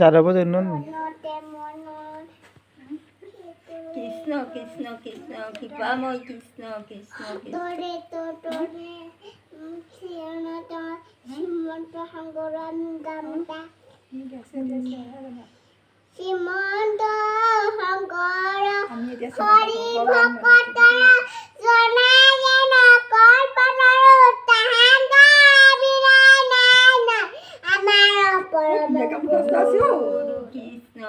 যাদৱ জন্ম কৃষ্ণ কৃষ্ণ কৃষ্ণ কৃপাময় কৃষ্ণ কৃষ্ণ শ্ৰীমন্ত শংকৰ হৰি ভকতৰ জনাই যেন কল্পতৰু তাহাঁতৰ বিনাই নাই নাই আমাৰ পৰম গুৰু কৃষ্ণ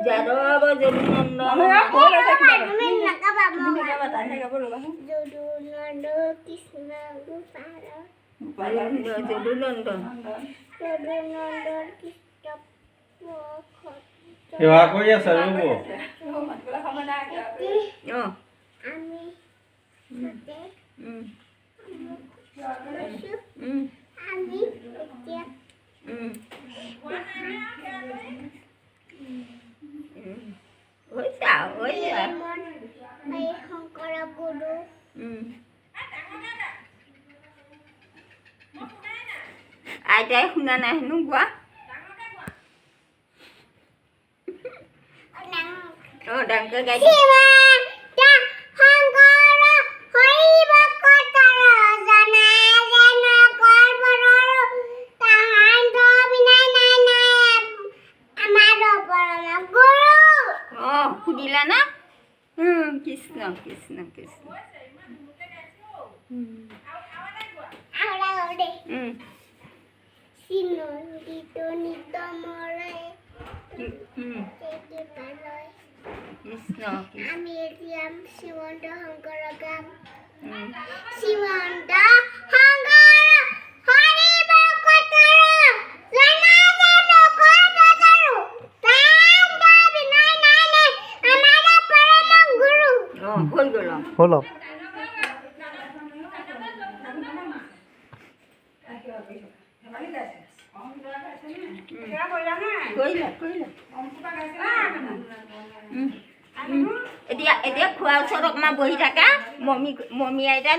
যাদৱ যদুনন্দন কৃষ্ণ যদুনন্দন সেৱা কৰি আছে ৰ'ব আমি আমি এতিয়া শংকৰ গুৰু আইতাই শুনা নাই হেনো গোৱা ডাঙৰকৈ গাই সুধিলা না কৃষ্ণ কৃষ্ণ কৃষ্ণ কৃষ্ণ আমি এতিয়া শ্ৰীমন্ত শংকৰ গাম শ্ৰীমন্ত শংকৰ হৰি ভকতৰ জনাই যেন কল্পতৰু তাহাঁতৰ বিনাই নাই নাই আমাৰ পৰম গুৰু হৈ গ'ল হ'ল এতিয়া খোৱাৰ ওচৰত অকণমান বহি থাকা মমী আইতা